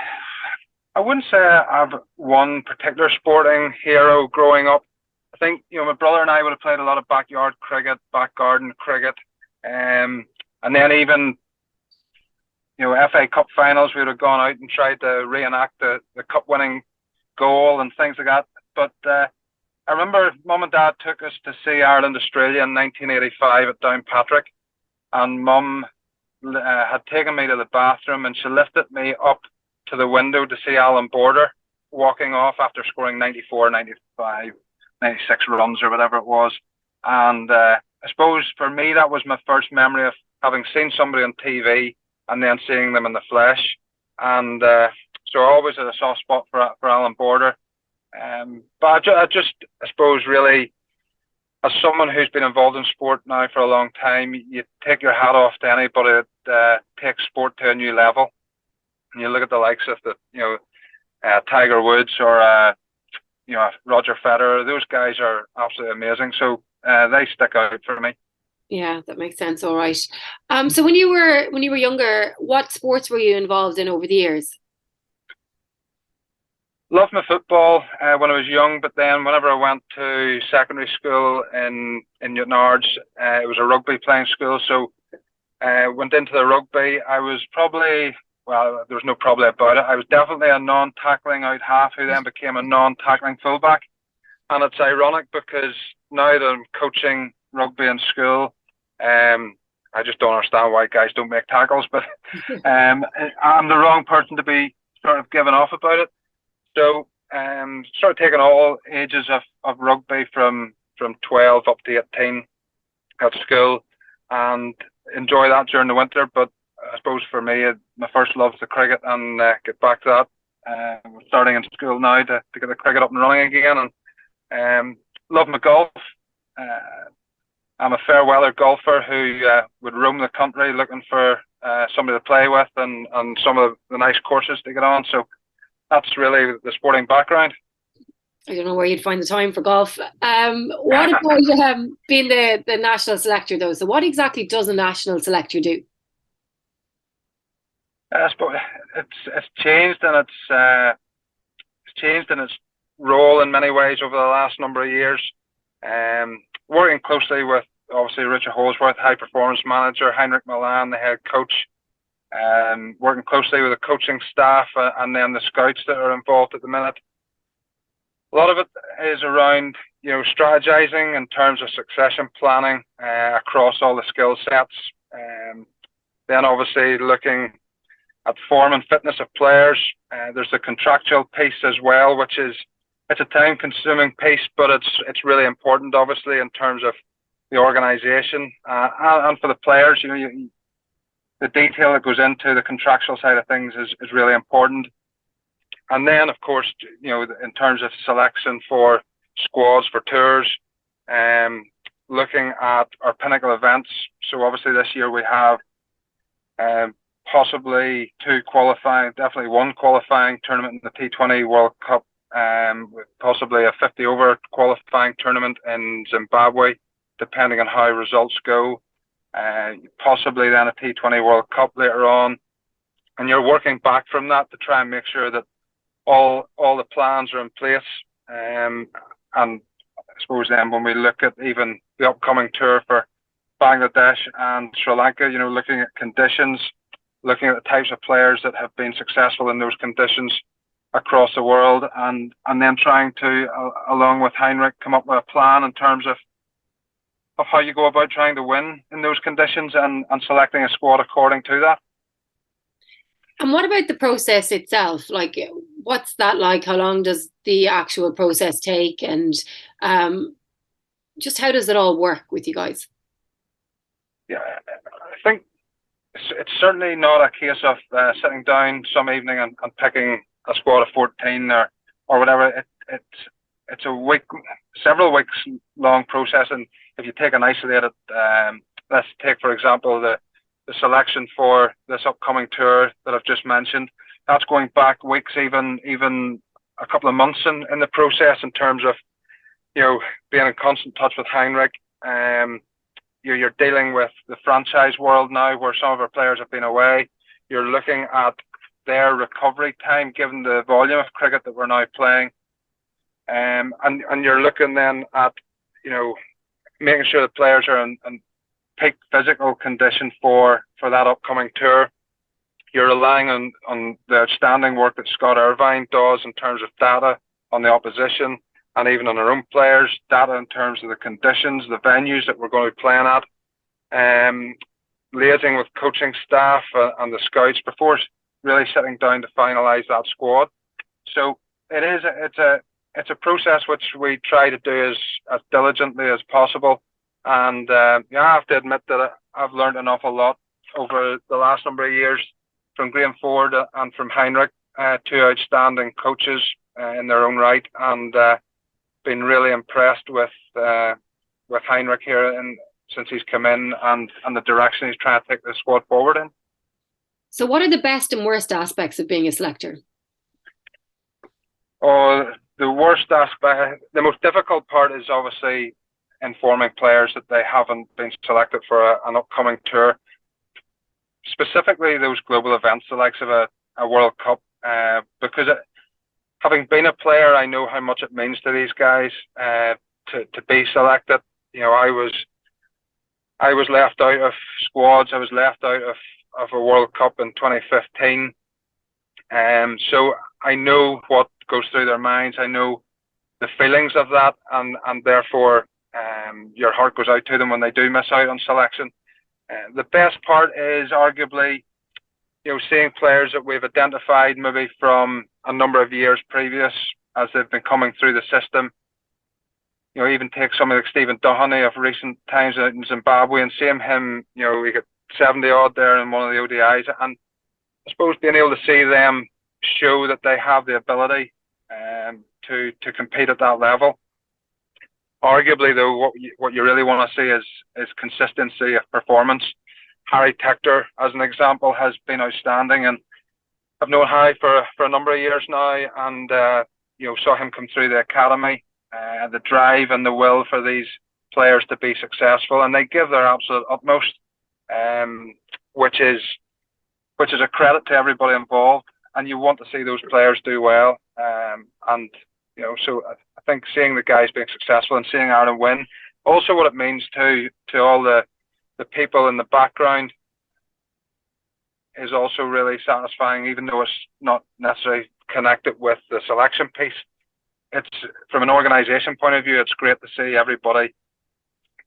I wouldn't say I have one particular sporting hero growing up. I think, my brother and I would have played a lot of backyard cricket, back garden cricket. And then even, FA Cup finals, we would have gone out and tried to reenact the cup-winning goal and things like that. But I remember Mum and Dad took us to see Ireland-Australia in 1985 at Downpatrick, and Mum had taken me to the bathroom, and she lifted me up to the window to see Alan Border walking off after scoring 94, 95, 96 runs or whatever it was. And I suppose for me, that was my first memory of having seen somebody on TV and then seeing them in the flesh. And so I always had a soft spot for Alan Border. But I suppose really, as someone who's been involved in sport now for a long time, you take your hat off to anybody that takes sport to a new level. And you look at the likes of Tiger Woods or Roger Federer. Those guys are absolutely amazing. So they stick out for me. Yeah, that makes sense. All right. So when you were younger, what sports were you involved in over the years? Loved my football when I was young, but then whenever I went to secondary school in Newtonards, it was a rugby playing school. So went into the rugby. I was probably, well, there was no probably about it. I was definitely a non-tackling out half who then became a non-tackling fullback. And it's ironic because now that I'm coaching rugby in school, I just don't understand why guys don't make tackles, but I'm the wrong person to be sort of giving off about it. So started taking all ages of rugby from 12 up to 18 at school, and enjoy that during the winter. But I suppose for me, my first love is the cricket, and get back to that. Starting in school now to get the cricket up and running again, and Love my golf. I'm a fair weather golfer who would roam the country looking for somebody to play with and some of the nice courses to get on. So that's really the sporting background. I don't know where you'd find the time for golf. What about being the national selector, though? So what exactly does a national selector do? It's changed, and it's changed in its role in many ways over the last number of years. Working closely with obviously Richard Holsworth, high performance manager, Heinrich Milan, the head coach. Working closely with the coaching staff and then the scouts that are involved at the minute. A lot of it is around, strategizing in terms of succession planning across all the skill sets. Then obviously looking at form and fitness of players. There's the contractual piece as well, which it's a time-consuming piece, but it's really important, obviously, in terms of the organisation and for the players. The detail that goes into the contractual side of things is really important. And then, of course, in terms of selection for squads, for tours, looking at our pinnacle events. So obviously this year we have possibly definitely one qualifying tournament in the T20 World Cup, possibly a 50-over qualifying tournament in Zimbabwe, depending on how results go. Possibly then a T20 World Cup later on. And you're working back from that to try and make sure that all the plans are in place. And I suppose then when we look at even the upcoming tour for Bangladesh and Sri Lanka, looking at conditions, looking at the types of players that have been successful in those conditions across the world, and then trying to, along with Heinrich, come up with a plan in terms of how you go about trying to win in those conditions and selecting a squad according to that. And what about the process itself? Like, what's that like? How long does the actual process take? And just how does it all work with you guys? Yeah, I think it's certainly not a case of sitting down some evening and picking a squad of 14 or whatever. It's a several weeks long process. And if you take an isolated, let's take, for example, the selection for this upcoming tour that I've just mentioned, that's going back weeks, even a couple of months in the process, in terms of, being in constant touch with Heinrich. You're dealing with the franchise world now, where some of our players have been away. You're looking at their recovery time, given the volume of cricket that we're now playing. And you're looking then at, making sure the players are in peak physical condition for that upcoming tour. You're relying on the outstanding work that Scott Irvine does in terms of data on the opposition and even on our own players, data in terms of the conditions, the venues that we're going to be playing at, liaising with coaching staff and the scouts before really sitting down to finalise that squad. So it's a process which we try to do as diligently as possible. And I have to admit that I've learned an awful lot over the last number of years from Graham Ford and from Heinrich, two outstanding coaches in their own right, and been really impressed with Heinrich here since he's come in and the direction he's trying to take the squad forward in. So what are the best and worst aspects of being a selector? Oh, the worst aspect, the most difficult part is obviously informing players that they haven't been selected for an upcoming tour. Specifically those global events, the likes of a World Cup, because having been a player, I know how much it means to these guys to be selected. I was left out of squads. I was left out of a World Cup in 2015. So I know what goes through their minds. I know the feelings of that, and therefore your heart goes out to them when they do miss out on selection. The best part is arguably, seeing players that we've identified maybe from a number of years previous as they've been coming through the system. Even take somebody like Stephen Doheny of recent times in Zimbabwe and seeing him, we got 70 odd there in one of the ODIs, and I suppose being able to see them show that they have the ability to compete at that level. Arguably, though, what you really want to see is consistency of performance. Harry Tector, as an example, has been outstanding, and I've known Harry for a number of years now, and saw him come through the academy, the drive and the will for these players to be successful, and they give their absolute utmost, which is a credit to everybody involved. And you want to see those players do well, so I think seeing the guys being successful and seeing Ireland win, also what it means to all the people in the background, is also really satisfying, even though it's not necessarily connected with the selection piece. It's, from an organisation point of view, it's great to see everybody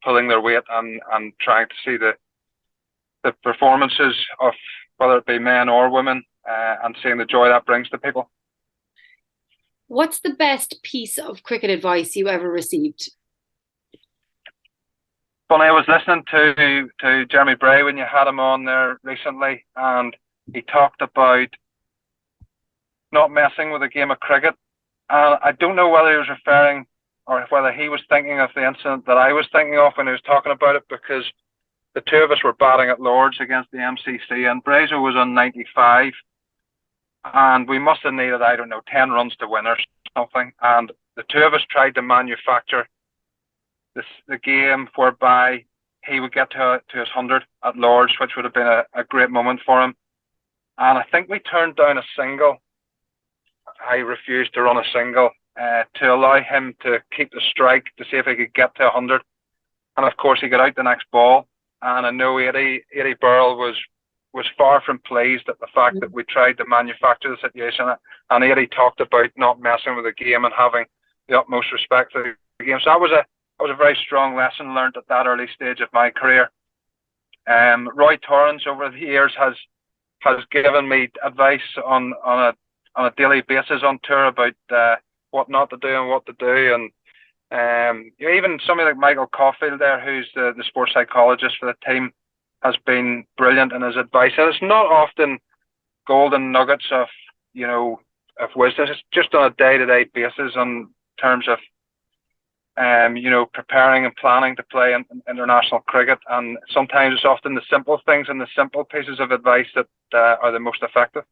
pulling their weight and trying to see the performances of whether it be men or women, and seeing the joy that brings to people. What's the best piece of cricket advice you ever received? Funny, I was listening to Jeremy Bray when you had him on there recently, and he talked about not messing with a game of cricket. I don't know whether he was referring or whether he was thinking of the incident that I was thinking of when he was talking about it, because the two of us were batting at Lords against the MCC, and Brazo was on 95, and we must have needed, 10 runs to win or something, and the two of us tried to manufacture the game whereby he would get to his 100 at Lords, which would have been a great moment for him. And I think we turned down a single. I refused to run a single to allow him to keep the strike to see if he could get to 100. And of course, he got out the next ball. And I know Eddie Burrell was far from pleased at the fact that we tried to manufacture the situation. And Eddie talked about not messing with the game and having the utmost respect for the game. So that was a very strong lesson learned at that early stage of my career. Roy Torrance over the years has given me advice on a daily basis on tour about what not to do and what to do, and even somebody like Michael Caulfield there, who's the sports psychologist for the team, has been brilliant in his advice. And it's not often golden nuggets of wisdom. It's just on a day-to-day basis in terms of preparing and planning to play in international cricket. And sometimes it's often the simple things and the simple pieces of advice that are the most effective.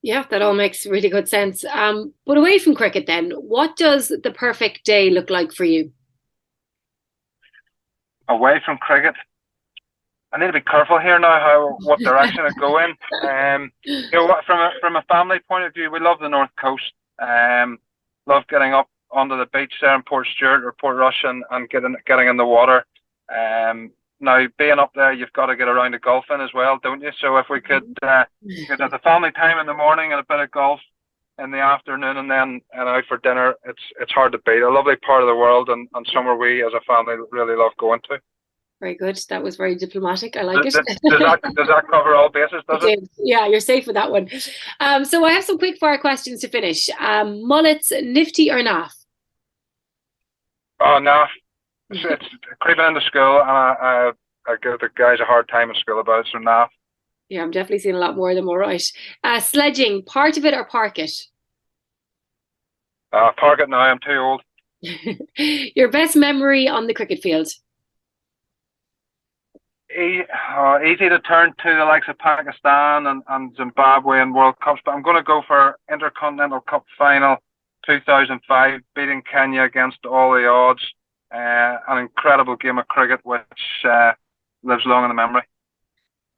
Yeah, that all makes really good sense. But away from cricket then, what does the perfect day look like for you? Away from cricket? I need to be careful here now what direction I go in. From a family point of view, we love the North Coast. Love getting up onto the beach there in Port Stewart or Port Rush and getting in the water. Now, being up there, you've got to get around to golfing as well, don't you? So if we could get the family time in the morning and a bit of golf in the afternoon and then out for dinner, it's hard to beat. A lovely part of the world and somewhere we as a family really love going to. Very good. That was very diplomatic. I like it. Does that cover all bases, does it? Yeah, you're safe with that one. So I have some quick fire questions to finish. Mullets, nifty or naff? Oh, naff. It's creeping into school, and I give the guys a hard time at school about it, so naff. Yeah, I'm definitely seeing a lot more of them, all right. Sledging, part of it or park it? Park it now, I'm too old. Your best memory on the cricket field? Easy to turn to the likes of Pakistan and Zimbabwe and World Cups, but I'm going to go for Intercontinental Cup final 2005, beating Kenya against all the odds. An incredible game of cricket which lives long in the memory.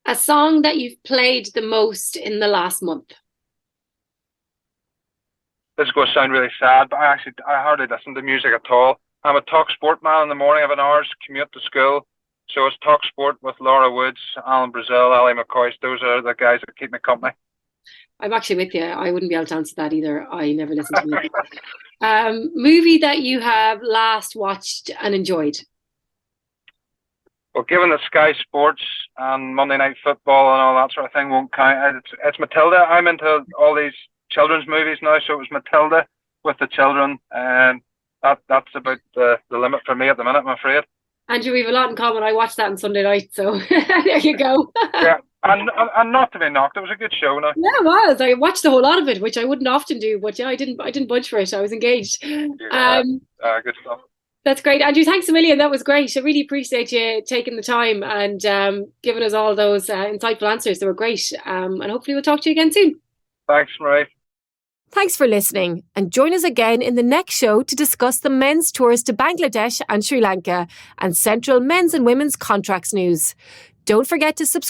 A song that you've played the most in the last month? This is going to sound really sad, but I hardly listen to music at all. I'm a talk sport man in the morning. I have an hour's commute to school, so it's talk sport with Laura Woods, Alan Brazil, Ally McCalmont. Those are the guys that keep me company. I'm actually with you. I wouldn't be able to answer that either. I never listen to music. Movie that you have last watched and enjoyed? Well, given that Sky Sports and Monday Night Football and all that sort of thing won't count, it's Matilda. I'm into all these children's movies now, so it was Matilda with the children, and that's about the limit for me at the minute, I'm afraid. Andrew, we have a lot in common. I watched that on Sunday night, so there you go. And not to be knocked, it was a good show. Now. Yeah, it was. I watched the whole lot of it, which I wouldn't often do, but yeah, I didn't budge for it. I was engaged. Good stuff. That's great. Andrew, thanks a million. That was great. I really appreciate you taking the time and giving us all those insightful answers. They were great. And hopefully we'll talk to you again soon. Thanks, Marie. Thanks for listening, and join us again in the next show to discuss the men's tours to Bangladesh and Sri Lanka and central men's and women's contracts news. Don't forget to subscribe